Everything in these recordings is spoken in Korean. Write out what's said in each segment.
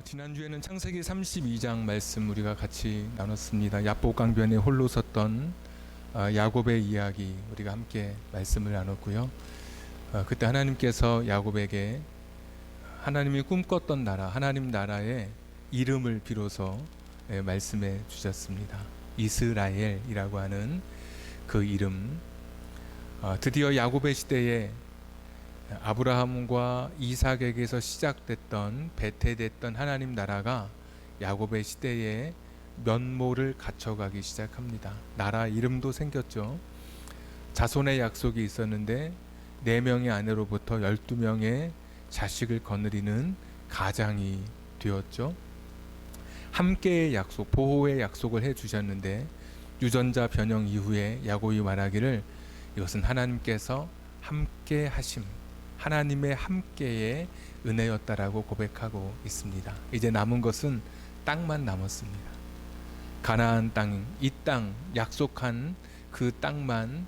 지난주에는 창세기 32장 말씀 우리가 같이 나눴습니다. 야복강변에 홀로 섰던 야곱의 이야기 우리가 함께 말씀을 나눴고요. 그때 하나님께서 야곱에게 하나님이 꿈꿨던 나라, 하나님 나라의 이름을 비로소 말씀해 주셨습니다. 이스라엘이라고 하는 그 이름. 드디어 야곱의 시대에 아브라함과 이삭에게서 시작됐던 배태됐던 하나님 나라가 야곱의 시대에 면모를 갖춰가기 시작합니다. 나라 이름도 생겼죠. 자손의 약속이 있었는데 4명의 아내로부터 12명의 자식을 거느리는 가장이 되었죠. 함께의 약속, 보호의 약속을 해주셨는데 유전자 변형 이후에 야곱이 말하기를 이것은 하나님께서 함께 하심, 하나님의 함께의 은혜였다라고 고백하고 있습니다. 이제 남은 것은 땅만 남았습니다. 가나안 땅, 이 땅, 약속한 그 땅만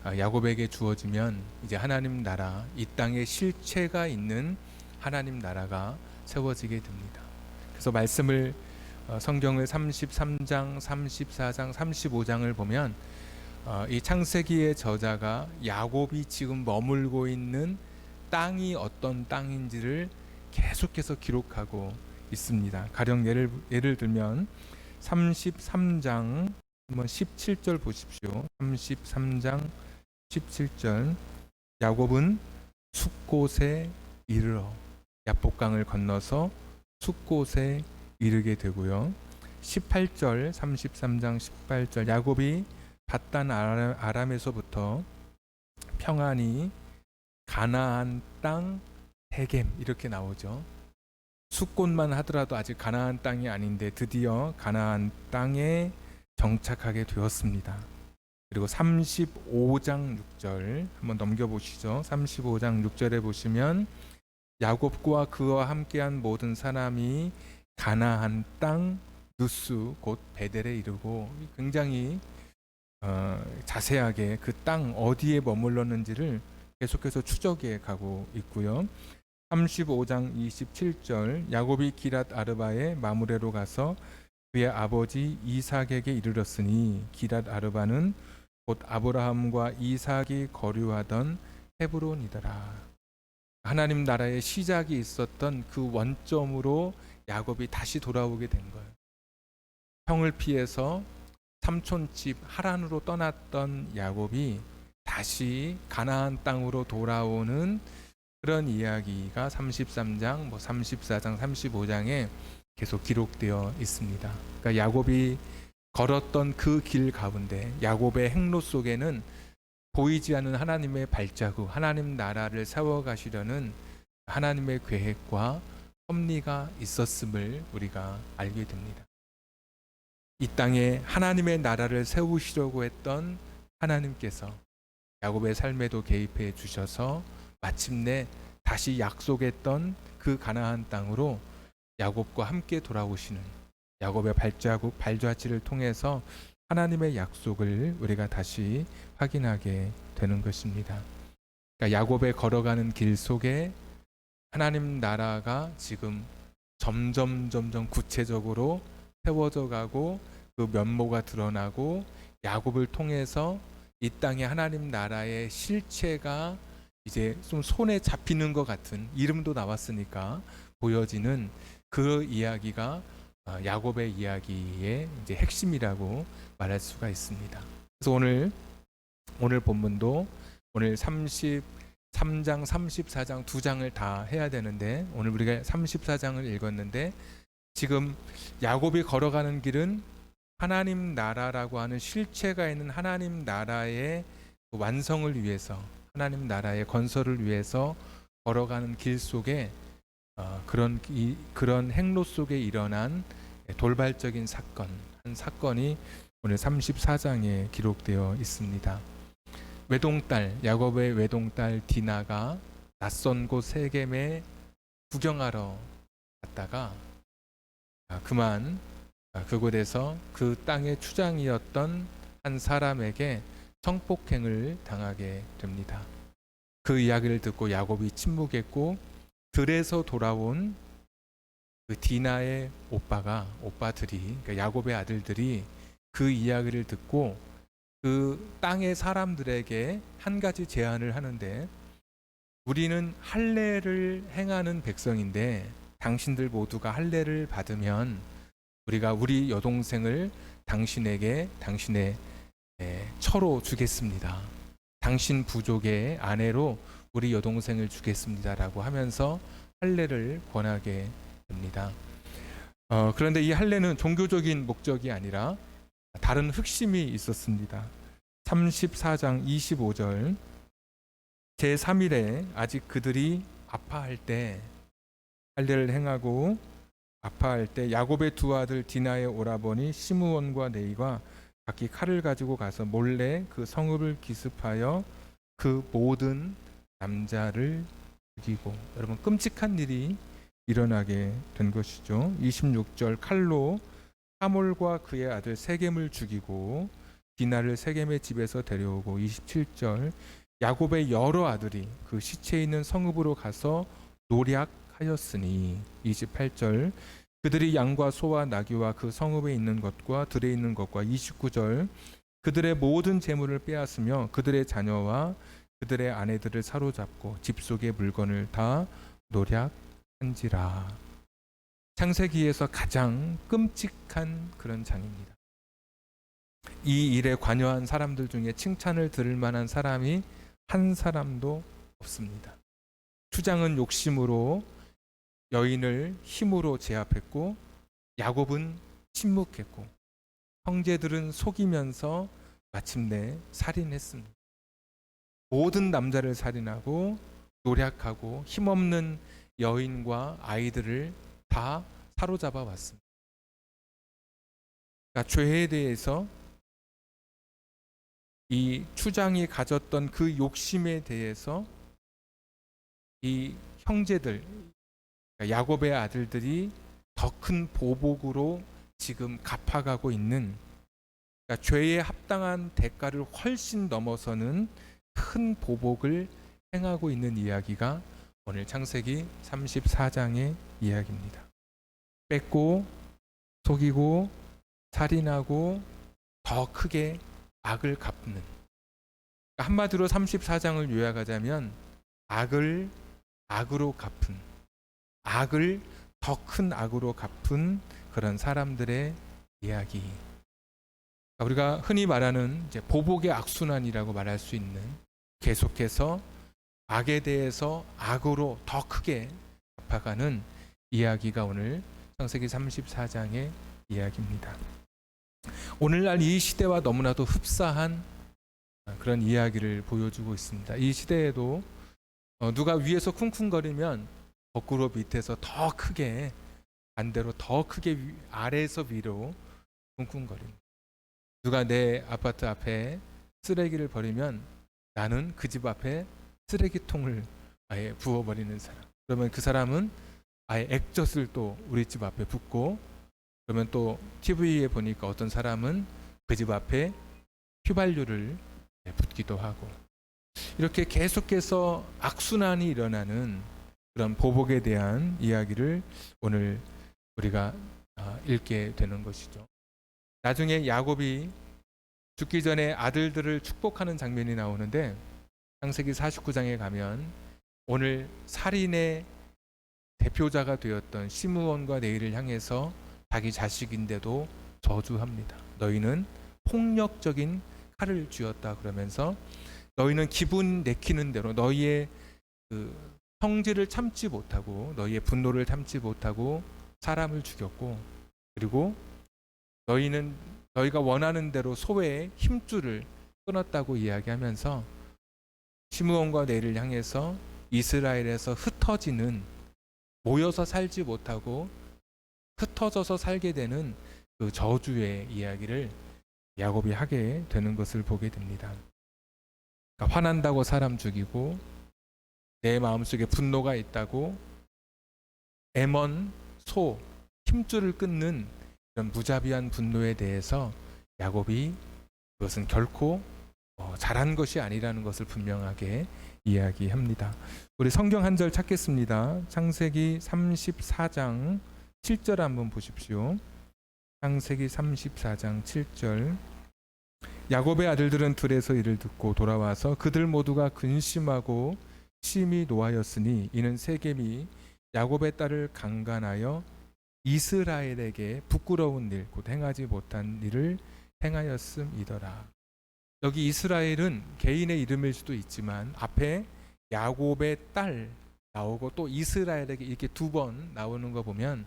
야곱에게 주어지면 이제 하나님 나라, 이 땅에 실체가 있는 하나님 나라가 세워지게 됩니다. 그래서 말씀을 성경을 33장, 34장, 35장을 보면 이 창세기의 저자가 야곱이 지금 머물고 있는 땅이 어떤 땅인지를 계속해서 기록하고 있습니다. 가령 예를 들면 33장 한번 17절 보십시오. 33장 17절 야곱은 숫곳에 이르러 야복강을 건너서 숫곳에 이르게 되고요. 18절 33장 18절 야곱이 밧단 아람에서부터 평안히 가나안 땅 세겜 이렇게 나오죠. 숫곳만 하더라도 아직 가나안 땅이 아닌데 드디어 가나안 땅에 정착하게 되었습니다. 그리고 35장 6절 한번 넘겨보시죠. 35장 6절에 보시면 야곱과 그와 함께한 모든 사람이 가나안 땅 누스 곧 베델에 이르고 굉장히 자세하게 그 땅 어디에 머물렀는지를 계속해서 추적해 가고 있고요. 35장 27절 야곱이 기랏 아르바의 마므레로 가서 그의 아버지 이삭에게 이르렀으니 기랏 아르바는 곧 아브라함과 이삭이 거류하던 헤브론이더라. 하나님 나라의 시작이 있었던 그 원점으로 야곱이 다시 돌아오게 된 거예요. 형을 피해서 삼촌집 하란으로 떠났던 야곱이 다시 가나안 땅으로 돌아오는 그런 이야기가 33장, 34장, 35장에 계속 기록되어 있습니다. 그러니까 야곱이 걸었던 그 길 가운데 야곱의 행로 속에는 보이지 않는 하나님의 발자국, 하나님 나라를 세워가시려는 하나님의 계획과 섭리가 있었음을 우리가 알게 됩니다. 이 땅에 하나님의 나라를 세우시려고 했던 하나님께서 야곱의 삶에도 개입해 주셔서 마침내 다시 약속했던 그 가나안 땅으로 야곱과 함께 돌아오시는 야곱의 발자국, 발자취를 통해서 하나님의 약속을 우리가 다시 확인하게 되는 것입니다. 그러니까 야곱의 걸어가는 길 속에 하나님 나라가 지금 점점 구체적으로 세워져 가고 그 면모가 드러나고 야곱을 통해서 이 땅의 하나님 나라의 실체가 이제 좀 손에 잡히는 것 같은 이름도 나왔으니까 보여지는 그 이야기가 야곱의 이야기의 이제 핵심이라고 말할 수가 있습니다. 그래서 오늘 본문도 오늘 33장, 34장 두 장을 다 해야 되는데 오늘 우리가 34장을 읽었는데 지금 야곱이 걸어가는 길은 하나님 나라라고 하는 실체가 있는 하나님 나라의 완성을 위해서 하나님 나라의 건설을 위해서 걸어가는 길 속에 그런 행로 속에 일어난 돌발적인 한 사건이 오늘 34장에 기록되어 있습니다. 야곱의 외동딸 디나가 낯선 곳 세겜에 구경하러 갔다가 그만 그곳에서 그 땅의 추장이었던 한 사람에게 성폭행을 당하게 됩니다. 그 이야기를 듣고 야곱이 침묵했고 들에서 돌아온 그 디나의 오빠들이, 그러니까 야곱의 아들들이 그 이야기를 듣고 그 땅의 사람들에게 한 가지 제안을 하는데, 우리는 할례를 행하는 백성인데 당신들 모두가 할례를 받으면 우리가 우리 여동생을 당신에게 당신의 처로 주겠습니다. 당신 부족의 아내로 우리 여동생을 주겠습니다라고 하면서 할례를 권하게 됩니다. 그런데 이 할례는 종교적인 목적이 아니라 다른 흑심이 있었습니다. 34장 25절, 제3일에 아직 그들이 아파할 때, 할례를 행하고 아파할 때 야곱의 두 아들 디나의 오라버니 시므온과 네이가 각기 칼을 가지고 가서 몰래 그 성읍을 기습하여 그 모든 남자를 죽이고, 여러분 끔찍한 일이 일어나게 된 것이죠. 26절, 칼로 하몰과 그의 아들 세겜을 죽이고 디나를 세겜의 집에서 데려오고, 27절, 야곱의 여러 아들이 그 시체 있는 성읍으로 가서 노략하였으니, 28절, 그들이 양과 소와 나귀와 그 성읍에 있는 것과 들에 있는 것과, 29절, 그들의 모든 재물을 빼앗으며 그들의 자녀와 그들의 아내들을 사로잡고 집 속의 물건을 다 노략한지라. 창세기에서 가장 끔찍한 그런 장입니다. 이 일에 관여한 사람들 중에 칭찬을 들을 만한 사람이 한 사람도 없습니다. 추장은 욕심으로 여인을 힘으로 제압했고, 야곱은 침묵했고, 형제들은 속이면서 마침내 살인했습니다. 모든 남자를 살인하고 노략하고 힘없는 여인과 아이들을 다 사로잡아 왔습니다. 그러니까 죄에 대해서 이 추장이 가졌던 그 욕심에 대해서 이 형제들, 야곱의 아들들이 더 큰 보복으로 지금 갚아가고 있는, 그러니까 죄에 합당한 대가를 훨씬 넘어서는 큰 보복을 행하고 있는 이야기가 오늘 창세기 34장의 이야기입니다. 뺏고 속이고 살인하고 더 크게 악을 갚는, 한마디로 34장을 요약하자면 악을 악으로 갚은, 악을 더 큰 악으로 갚은 그런 사람들의 이야기. 우리가 흔히 말하는 이제 보복의 악순환이라고 말할 수 있는, 계속해서 악에 대해서 악으로 더 크게 갚아가는 이야기가 오늘 창세기 34장의 이야기입니다. 오늘날 이 시대와 너무나도 흡사한 그런 이야기를 보여주고 있습니다. 이 시대에도 누가 위에서 쿵쿵거리면 거꾸로 밑에서 더 크게, 반대로 더 크게 아래에서 위로 쿵쿵거립니다. 누가 내 아파트 앞에 쓰레기를 버리면 나는 그 집 앞에 쓰레기통을 아예 부어버리는 사람. 그러면 그 사람은 아예 액젓을 또 우리 집 앞에 붓고, 그러면 또 TV에 보니까 어떤 사람은 그 집 앞에 휘발유를 붓기도 하고, 이렇게 계속해서 악순환이 일어나는 그런 보복에 대한 이야기를 오늘 우리가 읽게 되는 것이죠. 나중에 야곱이 죽기 전에 아들들을 축복하는 장면이 나오는데, 창세기 49장에 가면 오늘 살인의 대표자가 되었던 시므온과 네이를 향해서 자기 자식인데도 저주합니다. 너희는 폭력적인 칼을 쥐었다 그러면서, 너희는 기분 내키는 대로 너희의 그 성질을 참지 못하고, 너희의 분노를 참지 못하고 사람을 죽였고, 그리고 너희가 원하는 대로 소의 힘줄을 끊었다고 이야기하면서 시므온과 네이를 향해서 이스라엘에서 흩어지는, 모여서 살지 못하고 흩어져서 살게 되는 그 저주의 이야기를 야곱이 하게 되는 것을 보게 됩니다. 그러니까 화난다고 사람 죽이고, 내 마음속에 분노가 있다고 애먼 소 힘줄을 끊는 이런 무자비한 분노에 대해서 야곱이 그것은 결코 잘한 것이 아니라는 것을 분명하게 이야기합니다. 우리 성경 한 절 찾겠습니다. 창세기 34장 7절 한번 보십시오. 창세기 34장 7절. 야곱의 아들들은 들에서 이를 듣고 돌아와서 그들 모두가 근심하고 심히 노하였으니 이는 세겜이 야곱의 딸을 강간하여 이스라엘에게 부끄러운 일, 곧 행하지 못한 일을 행하였음이더라. 여기 이스라엘은 개인의 이름일 수도 있지만 앞에 야곱의 딸 나오고 또 이스라엘에게 이렇게 두 번 나오는 거 보면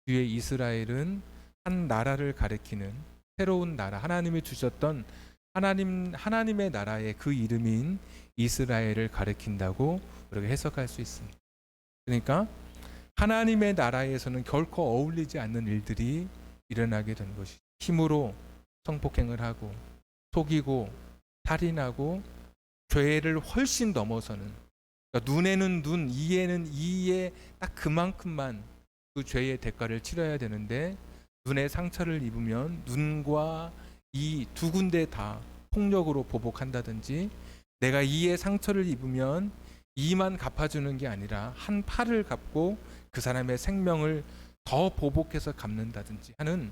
뒤에 이스라엘은 한 나라를 가리키는 새로운 나라, 하나님이 주셨던 하나님의 나라의 그 이름인 이스라엘을 가리킨다고 우리가 해석할 수 있습니다. 그러니까 하나님의 나라에서는 결코 어울리지 않는 일들이 일어나게 된 것이, 힘으로 성폭행을 하고 속이고 살인하고 죄를 훨씬 넘어서는, 그러니까 눈에는 눈, 이에는 이에 딱 그만큼만 그 죄의 대가를 치러야 되는데 눈에 상처를 입으면 눈과 이 두 군데 다 폭력으로 보복한다든지, 내가 이에 상처를 입으면 이만 갚아주는 게 아니라 한 팔을 갚고 그 사람의 생명을 더 보복해서 갚는다든지 하는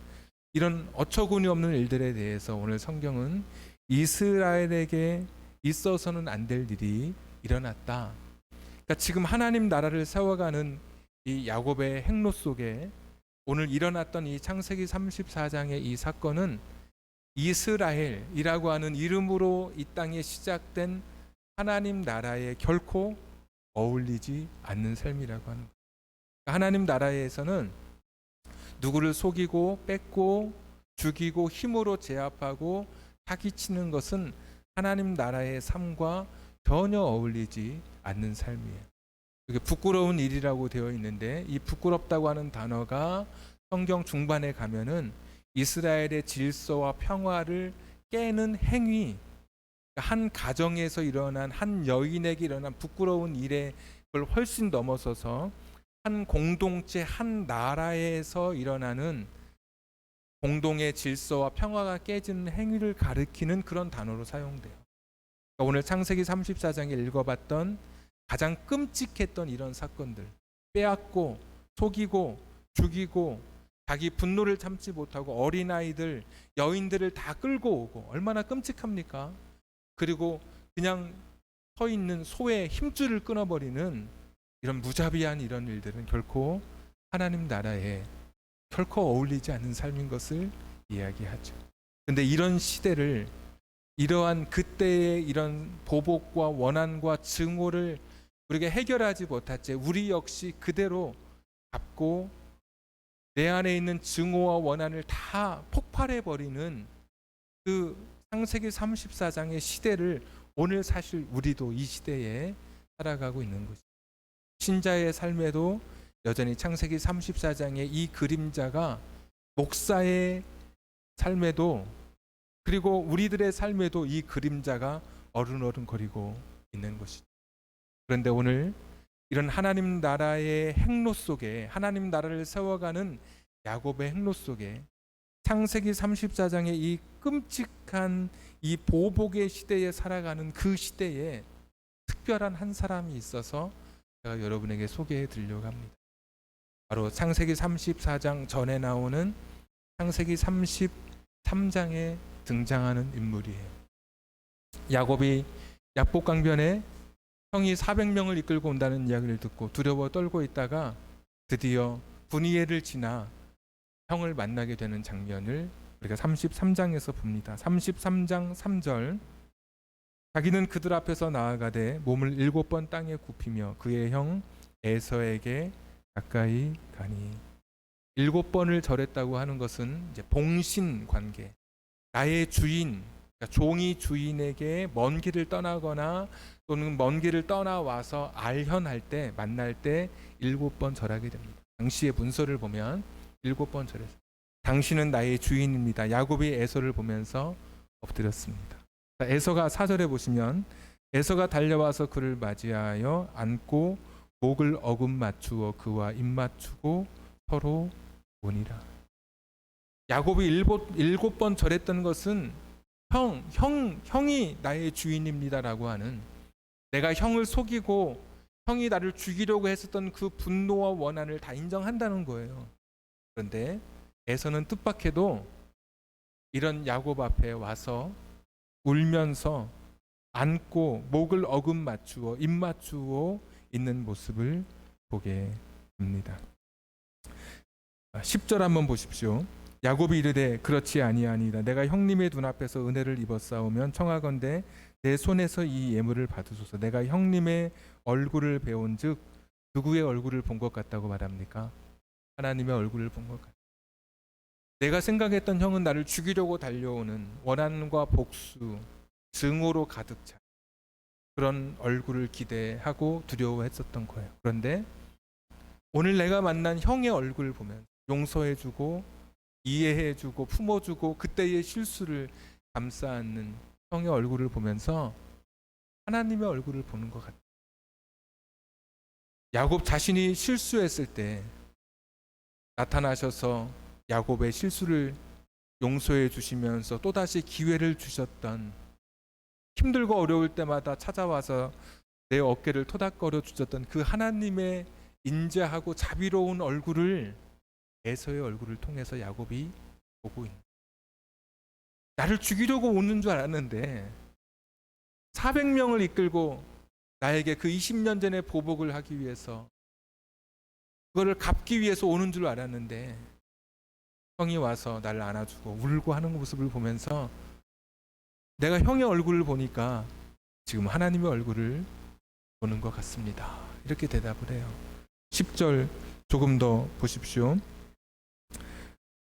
이런 어처구니 없는 일들에 대해서 오늘 성경은 이스라엘에게 있어서는 안 될 일이 일어났다. 그러니까 지금 하나님 나라를 세워가는 이 야곱의 행로 속에 오늘 일어났던 이 창세기 34장의 이 사건은 이스라엘이라고 하는 이름으로 이 땅에 시작된 하나님 나라에 결코 어울리지 않는 삶이라고 하는 거예요. 하나님 나라에서는 누구를 속이고 뺏고 죽이고 힘으로 제압하고 사기치는 것은 하나님 나라의 삶과 전혀 어울리지 않는 삶이에요. 이게 부끄러운 일이라고 되어 있는데 이 부끄럽다고 하는 단어가 성경 중반에 가면은 이스라엘의 질서와 평화를 깨는 행위, 한 가정에서 일어난 한 여인에게 일어난 부끄러운 일에 그걸 훨씬 넘어서서 한 공동체, 한 나라에서 일어나는 공동의 질서와 평화가 깨지는 행위를 가리키는 그런 단어로 사용돼요. 그러니까 오늘 창세기 34장에 읽어봤던 가장 끔찍했던 이런 사건들, 빼앗고 속이고 죽이고 자기 분노를 참지 못하고 어린아이들, 여인들을 다 끌고 오고, 얼마나 끔찍합니까? 그리고 그냥 서 있는 소의 힘줄을 끊어버리는 이런 무자비한 이런 일들은 결코 하나님 나라에 결코 어울리지 않는 삶인 것을 이야기하죠. 그런데 이런 시대를, 이러한 그때의 이런 보복과 원한과 증오를 우리가 해결하지 못할 때 우리 역시 그대로 잡고 내 안에 있는 증오와 원한을 다 폭발해버리는 그 창세기 34장의 시대를 오늘 사실 우리도 이 시대에 살아가고 있는 것입니다. 신자의 삶에도 여전히 창세기 34장의 이 그림자가 목사의 삶에도, 그리고 우리들의 삶에도 이 그림자가 어른어른거리고 있는 것이죠. 그런데 오늘 이런 하나님 나라의 행로 속에, 하나님 나라를 세워가는 야곱의 행로 속에 창세기 34장의 이 끔찍한 이 보복의 시대에 살아가는 그 시대에 특별한 한 사람이 있어서 제가 여러분에게 소개해 드리려고 합니다. 바로 창세기 34장 전에 나오는 창세기 33장에 등장하는 인물이에요. 야곱이 약복강변에 형이 400명을 이끌고 온다는 이야기를 듣고 두려워 떨고 있다가 드디어 분이엘을 지나 형을 만나게 되는 장면을 우리가 33장에서 봅니다. 33장 3절. 자기는 그들 앞에서 나아가되 몸을 7번 땅에 굽히며 그의 형 에서에게 가까이 가니. 7번을 절했다고 하는 것은 이제 봉신 관계, 나의 주인, 그러니까 종이 주인에게 먼 길을 떠나거나 또는 먼 길을 떠나와서 알현할 때, 만날 때 7번 절하게 됩니다. 당시의 문서를 보면 7번 절했어요. 당신은 나의 주인입니다. 야곱이 에서를 보면서 엎드렸습니다. 에서가 4절에 보시면 에서가 달려와서 그를 맞이하여 안고 목을 어금 맞추어 그와 입 맞추고 서로 보니라. 야곱이 7번 절했던 것은 형이 나의 주인입니다라고 하는, 내가 형을 속이고 형이 나를 죽이려고 했었던 그 분노와 원한을 다 인정한다는 거예요. 그런데 에서는 뜻밖에도 이런 야곱 앞에 와서 울면서 안고 목을 어금 맞추어 입 맞추어 있는 모습을 보게 됩니다. 10절 한번 보십시오. 야곱이 이르되 그렇지 아니하니이다. 내가 형님의 눈앞에서 은혜를 입었사오면 청하건대 내 손에서 이 예물을 받으소서. 내가 형님의 얼굴을 배운즉 누구의 얼굴을 본 것 같다고 말합니까? 하나님의 얼굴을 본 것 같다. 내가 생각했던 형은 나를 죽이려고 달려오는 원한과 복수, 증오로 가득 찬 그런 얼굴을 기대하고 두려워했었던 거예요. 그런데 오늘 내가 만난 형의 얼굴을 보면 용서해주고 이해해주고 품어주고 그때의 실수를 감싸 안는 형의 얼굴을 보면서 하나님의 얼굴을 보는 것 같아요. 야곱 자신이 실수했을 때 나타나셔서 야곱의 실수를 용서해 주시면서 또다시 기회를 주셨던, 힘들고 어려울 때마다 찾아와서 내 어깨를 토닥거려 주셨던 그 하나님의 인자하고 자비로운 얼굴을 에서의 얼굴을 통해서 야곱이 보고 있는, 나를 죽이려고 오는 줄 알았는데 400명을 이끌고 나에게 그 20년 전의 보복을 하기 위해서, 그거를 갚기 위해서 오는 줄 알았는데 형이 와서 나를 안아주고 울고 하는 모습을 보면서 내가 형의 얼굴을 보니까 지금 하나님의 얼굴을 보는 것 같습니다. 이렇게 대답을 해요. 10절 조금 더 보십시오.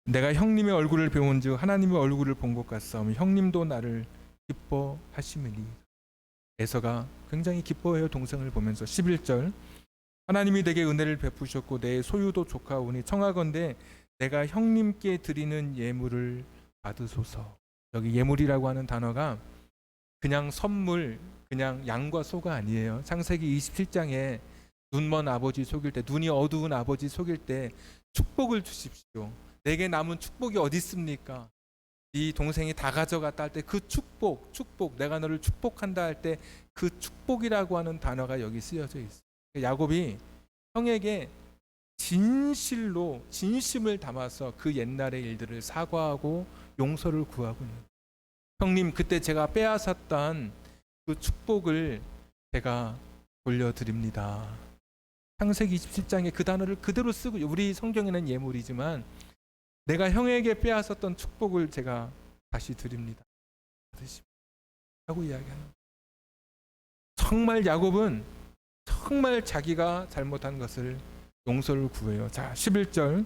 내가 형님의 얼굴을 배운즉 하나님의 얼굴을 본 것 같사오며 형님도 나를 기뻐하시느니. 에서가 굉장히 기뻐해요. 동생을 보면서. 11절 하나님이 내게 은혜를 베푸셨고 내 소유도 족하오니 청하건대 내가 형님께 드리는 예물을 받으소서. 여기 예물이라고 하는 단어가 그냥 선물, 그냥 양과 소가 아니에요. 창세기 27장에 눈먼 아버지 속일 때, 눈이 어두운 아버지 속일 때 축복을 주십시오. 내게 남은 축복이 어디 있습니까? 네 동생이 다 가져갔다 할 때 그 축복, 내가 너를 축복한다 할 때 그 축복이라고 하는 단어가 여기 쓰여져 있어요. 야곱이 형에게 진실로 진심을 담아서 그 옛날의 일들을 사과하고 용서를 구하고 있는, 형님 그때 제가 빼앗았던 그 축복을 제가 돌려드립니다. 창세기 27장에 그 단어를 그대로 쓰고, 우리 성경에는 예물이지만 내가 형에게 빼앗았던 축복을 제가 다시 드립니다. 하고 이야기하는, 정말 야곱은 정말 자기가 잘못한 것을 용서를 구해요. 자, 11절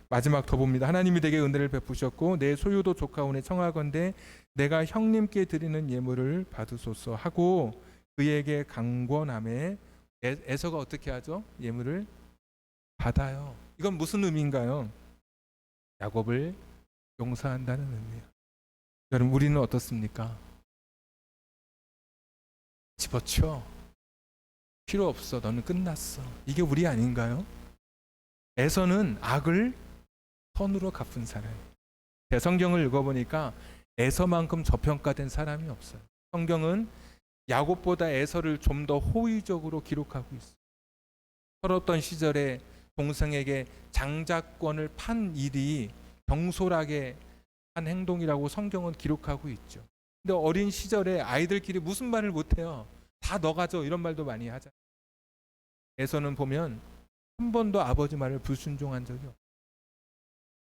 마지막 더 봅니다. 하나님이 내게 은혜를 베푸셨고 내 소유도 족하오니 청하건대 내가 형님께 드리는 예물을 받으소서 하고 그에게 강권하매. 에서가 어떻게 하죠? 예물을 받아요. 이건 무슨 의미인가요? 야곱을 용서한다는 의미예요. 여러분, 우리는 어떻습니까? 집어치워. 필요 없어. 너는 끝났어. 이게 우리 아닌가요? 에서는 악을 선으로 갚은 사람이에요. 제가 성경을 읽어보니까 에서만큼 저평가된 사람이 없어요. 성경은 야곱보다 에서를 좀 더 호의적으로 기록하고 있어요. 서러웠던 시절에 동생에게 장자권을 판 일이 경솔하게 한 행동이라고 성경은 기록하고 있죠. 근데 어린 시절에 아이들끼리 무슨 말을 못해요. 다 너 가져 이런 말도 많이 하잖아요. 에서는 보면 한 번도 아버지 말을 불순종한 적이 없어요.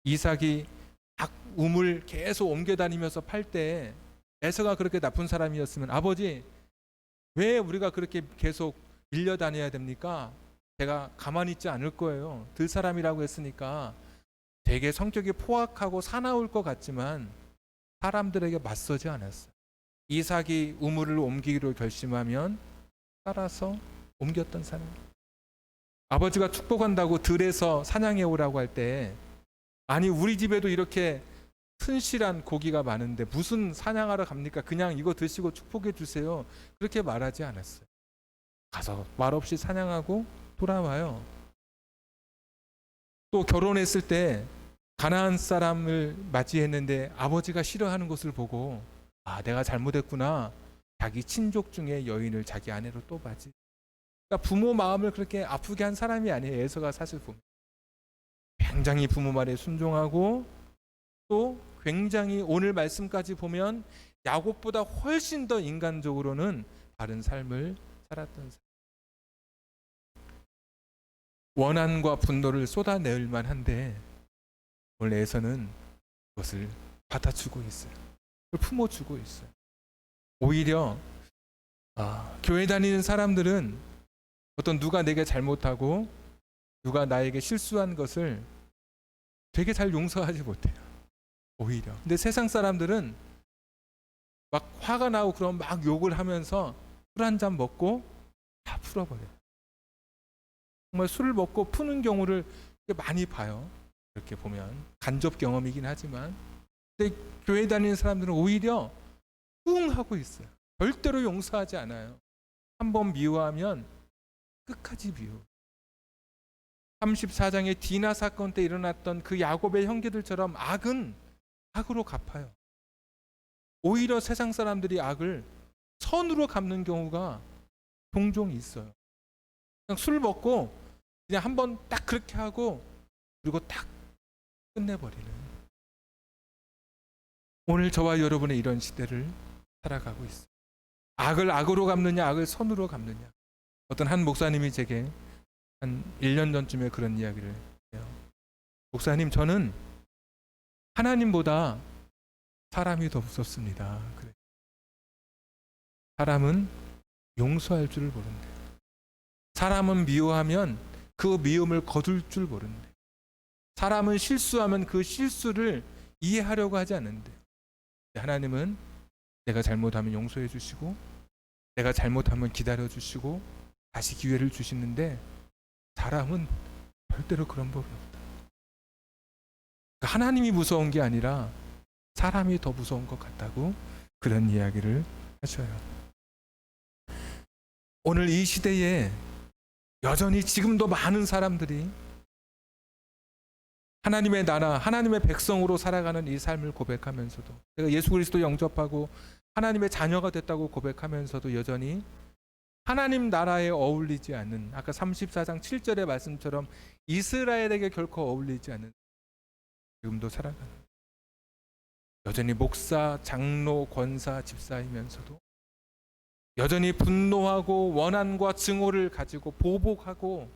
이삭이 닭 우물 계속 옮겨 다니면서 팔 때 에서가 그렇게 나쁜 사람이었으면, 아버지 왜 우리가 그렇게 계속 밀려 다녀야 됩니까? 제가 가만히 있지 않을 거예요. 들 사람이라고 했으니까 되게 성격이 포악하고 사나울 것 같지만 사람들에게 맞서지 않았어요. 이삭이 우물을 옮기기로 결심하면 따라서 옮겼던 사람. 아버지가 축복한다고 들에서 사냥해 오라고 할 때, 아니 우리 집에도 이렇게 튼실한 고기가 많은데 무슨 사냥하러 갑니까? 그냥 이거 드시고 축복해 주세요. 그렇게 말하지 않았어요. 가서 말없이 사냥하고 돌아와요. 또 결혼했을 때 가나안 사람을 맞이했는데 아버지가 싫어하는 것을 보고, 아 내가 잘못했구나. 자기 친족 중에 여인을 자기 아내로 또 맞이. 그러니까 부모 마음을 그렇게 아프게 한 사람이 아니에요. 에서가 사실 보면 굉장히 부모 말에 순종하고 또 굉장히 오늘 말씀까지 보면 야곱보다 훨씬 더 인간적으로는 바른 삶을 살았던 사람. 원한과 분노를 쏟아낼 만한데 오늘 에서는 그것을 받아주고 있어요. 그걸 품어주고 있어요. 오히려 교회 다니는 사람들은 어떤 누가 내게 잘못하고 누가 나에게 실수한 것을 되게 잘 용서하지 못해요. 오히려. 근데 세상 사람들은 막 화가 나고 그럼 막 욕을 하면서 술 한 잔 먹고 다 풀어버려요. 정말 술을 먹고 푸는 경우를 많이 봐요. 이렇게 보면 간접 경험이긴 하지만, 근데 교회 다니는 사람들은 오히려 꿍 하고 있어요. 절대로 용서하지 않아요. 한번 미워하면 끝까지 미워. 34장의 디나 사건 때 일어났던 그 야곱의 형제들처럼 악은 악으로 갚아요. 오히려 세상 사람들이 악을 선으로 갚는 경우가 종종 있어요. 그냥 술 먹고 그냥 한번 딱 그렇게 하고 그리고 딱 끝내버리는, 오늘 저와 여러분의 이런 시대를 살아가고 있어요. 악을 악으로 갚느냐 악을 선으로 갚느냐. 어떤 한 목사님이 제게 한 1년 전쯤에 그런 이야기를 해요. 목사님, 저는 하나님보다 사람이 더 무섭습니다. 그래. 사람은 용서할 줄을 모른대. 사람은 미워하면 그 미움을 거둘 줄 모른대. 사람은 실수하면 그 실수를 이해하려고 하지 않는데, 하나님은 내가 잘못하면 용서해 주시고 내가 잘못하면 기다려 주시고 다시 기회를 주시는데 사람은 절대로 그런 법이 없다. 하나님이 무서운 게 아니라 사람이 더 무서운 것 같다고 그런 이야기를 하셔요. 오늘 이 시대에 여전히 지금도 많은 사람들이 하나님의 나라, 하나님의 백성으로 살아가는 이 삶을 고백하면서도, 내가 예수 그리스도 영접하고 하나님의 자녀가 됐다고 고백하면서도 여전히 하나님 나라에 어울리지 않는, 아까 34장 7절의 말씀처럼 이스라엘에게 결코 어울리지 않는 지금도 살아가는, 여전히 목사, 장로, 권사, 집사이면서도 여전히 분노하고 원한과 증오를 가지고 보복하고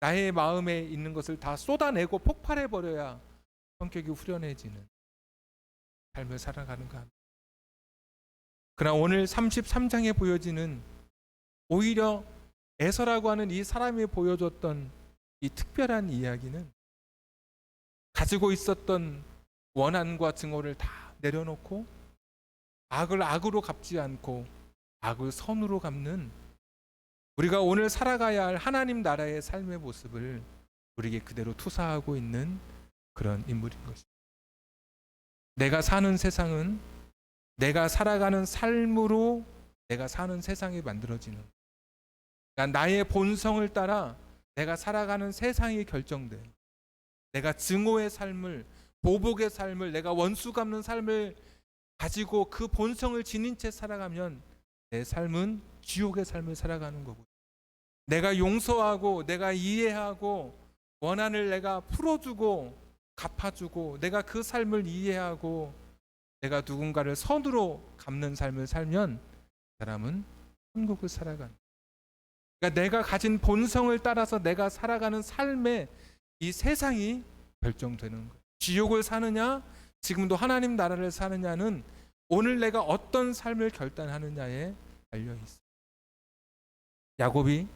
나의 마음에 있는 것을 다 쏟아내고 폭발해버려야 성격이 후련해지는 삶을 살아가는가 합니다. 그러나 오늘 33장에 보여지는 오히려 에서라고 하는 이 사람이 보여줬던 이 특별한 이야기는 가지고 있었던 원한과 증오를 다 내려놓고 악을 악으로 갚지 않고 악을 선으로 갚는, 우리가 오늘 살아가야 할 하나님 나라의 삶의 모습을 우리에게 그대로 투사하고 있는 그런 인물인 것입니다. 내가 사는 세상은 내가 살아가는 삶으로 내가 사는 세상이 만들어지는, 그러니까 나의 본성을 따라 내가 살아가는 세상이 결정돼요. 내가 증오의 삶을, 보복의 삶을, 내가 원수 갚는 삶을 가지고 그 본성을 지닌 채 살아가면 내 삶은 지옥의 삶을 살아가는 거고, 내가 용서하고 내가 이해하고 원한을 내가 풀어주고 갚아주고 내가 그 삶을 이해하고 내가 누군가를 선으로 갚는 삶을 살면 사람은 천국을 살아가는, 그러니까 내가 가진 본성을 따라서 내가 살아가는 삶의 이 세상이 결정되는 거예요. 지옥을 사느냐 지금도 하나님 나라를 사느냐는 오늘 내가 어떤 삶을 결단하느냐에 달려있어요. 야곱이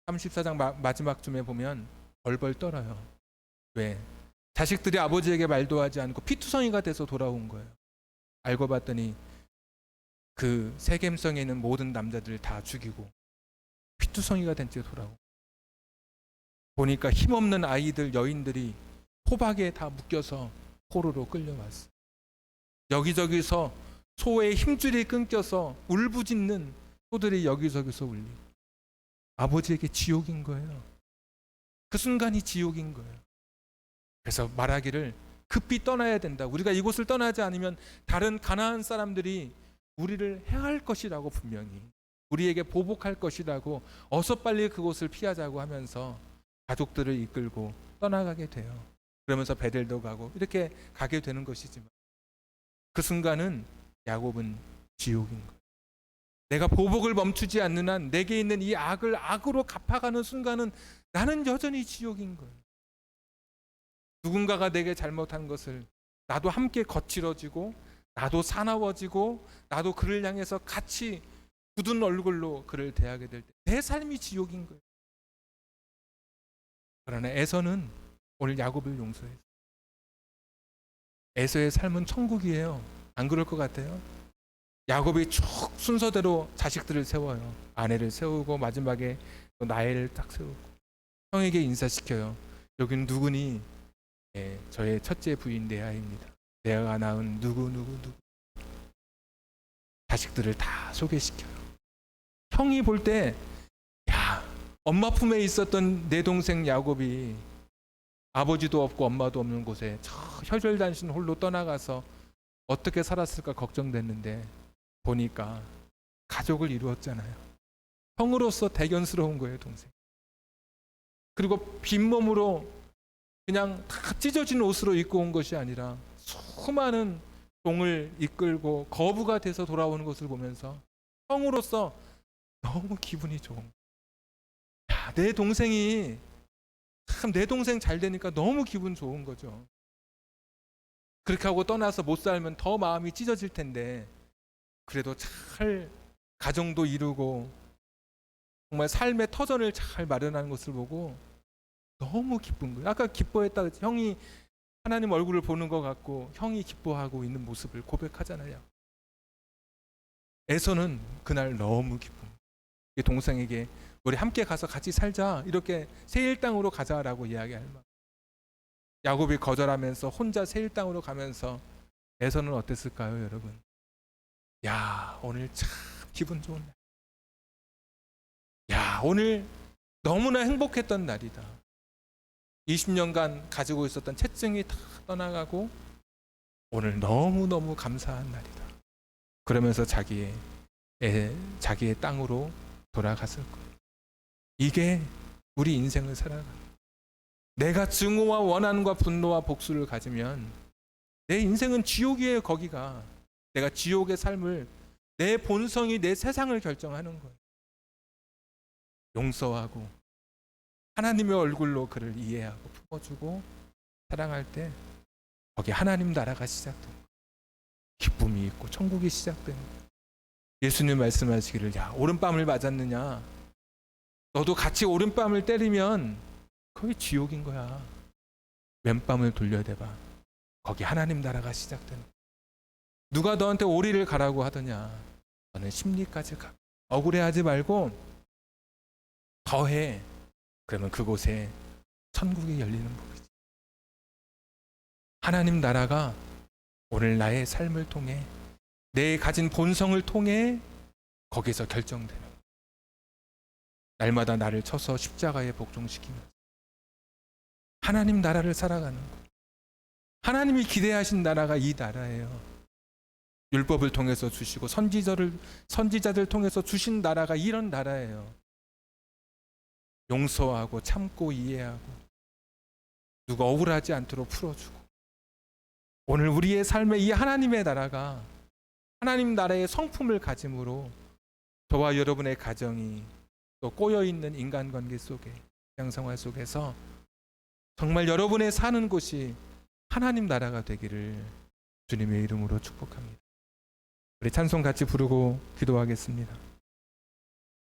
34장 마지막쯤에 보면 벌벌 떨어요. 왜? 자식들이 아버지에게 말도 하지 않고 피투성이가 돼서 돌아온 거예요. 알고 봤더니 그 세겜성에 있는 모든 남자들을 다 죽이고 피투성이가 된 채 돌아오고, 보니까 힘없는 아이들, 여인들이 호박에 다 묶여서 포로로 끌려왔어요. 여기저기서 소의 힘줄이 끊겨서 울부짖는 소들이 여기저기서 울리고, 아버지에게 지옥인 거예요. 그 순간이 지옥인 거예요. 그래서 말하기를 급히 떠나야 된다. 우리가 이곳을 떠나지 않으면 다른 가나안 사람들이 우리를 해할 것이라고, 분명히 우리에게 보복할 것이라고 어서 빨리 그곳을 피하자고 하면서 가족들을 이끌고 떠나가게 돼요. 그러면서 베델도 가고 이렇게 가게 되는 것이지만 그 순간은 야곱은 지옥인 거예요. 내가 보복을 멈추지 않는 한 내게 있는 이 악을 악으로 갚아가는 순간은 나는 여전히 지옥인 거예요. 누군가가 내게 잘못한 것을 나도 함께 거칠어지고 나도 사나워지고 나도 그를 향해서 같이 굳은 얼굴로 그를 대하게 될 때 내 삶이 지옥인 거예요. 그러나 에서는 오늘 야곱을 용서해요. 에서의 삶은 천국이에요. 안 그럴 것 같아요? 야곱이 쭉 순서대로 자식들을 세워요. 아내를 세우고 마지막에 또 라헬을 딱 세우고 형에게 인사시켜요. 여기는 누구니? 네, 저의 첫째 부인 레아입니다. 레아가 낳은 누구 자식들을 다 소개시켜요. 형이 볼 때 야, 엄마 품에 있었던 내 동생 야곱이 아버지도 없고 엄마도 없는 곳에 저 혈혈단신 홀로 떠나가서 어떻게 살았을까 걱정됐는데 보니까 가족을 이루었잖아요. 형으로서 대견스러운 거예요, 동생. 그리고 빈몸으로 그냥 다 찢어진 옷으로 입고 온 것이 아니라 수많은 종을 이끌고 거부가 돼서 돌아오는 것을 보면서 형으로서 너무 기분이 좋은 거예요. 야, 내 동생이 참 내 동생 잘 되니까 너무 기분 좋은 거죠. 그렇게 하고 떠나서 못 살면 더 마음이 찢어질 텐데 그래도 잘 가정도 이루고 정말 삶의 터전을 잘 마련하는 것을 보고 너무 기쁜 거예요. 아까 기뻐했다 형이 하나님 얼굴을 보는 것 같고 형이 기뻐하고 있는 모습을 고백하잖아요. 에서는 그날 너무 기쁜 거예요. 동생에게 우리 함께 가서 같이 살자 이렇게 세일 땅으로 가자라고 이야기할 만. 야곱이 거절하면서 혼자 세일 땅으로 가면서 에서는 어땠을까요, 여러분? 야, 오늘 참 기분 좋은 날. 야, 오늘 너무나 행복했던 날이다. 20년간 가지고 있었던 채증이 다 떠나가고 오늘 너무너무 감사한 날이다. 그러면서 자기의 땅으로 돌아갔을 거예요. 이게 우리 인생을 살아가는 내가 증오와 원한과 분노와 복수를 가지면 내 인생은 지옥이에요. 거기가 내가 지옥의 삶을 내 본성이 내 세상을 결정하는 거예요. 용서하고 하나님의 얼굴로 그를 이해하고 품어주고 사랑할 때 거기 하나님 나라가 시작돼요. 기쁨이 있고 천국이 시작되는 거예요. 예수님 말씀하시기를 야 오른뺨을 맞았느냐 너도 같이 오른뺨을 때리면 거기 지옥인 거야. 왼뺨을 돌려대봐. 거기 하나님 나라가 시작되는 거야. 누가 너한테 오리를 가라고 하더냐 너는 심리까지 가. 억울해하지 말고 더해. 그러면 그곳에 천국이 열리는 법이지. 하나님 나라가 오늘 나의 삶을 통해 내 가진 본성을 통해 거기서 결정되는 거야. 날마다 나를 쳐서 십자가에 복종시키면서 하나님 나라를 살아가는 거야. 하나님이 기대하신 나라가 이 나라예요. 율법을 통해서 주시고 선지자들 통해서 주신 나라가 이런 나라예요. 용서하고 참고 이해하고 누가 억울하지 않도록 풀어주고 오늘 우리의 삶에 이 하나님의 나라가 하나님 나라의 성품을 가짐으로 저와 여러분의 가정이 또 꼬여있는 인간관계 속에 일상생활 속에서 정말 여러분의 사는 곳이 하나님 나라가 되기를 주님의 이름으로 축복합니다. 우리 찬송 같이 부르고 기도하겠습니다.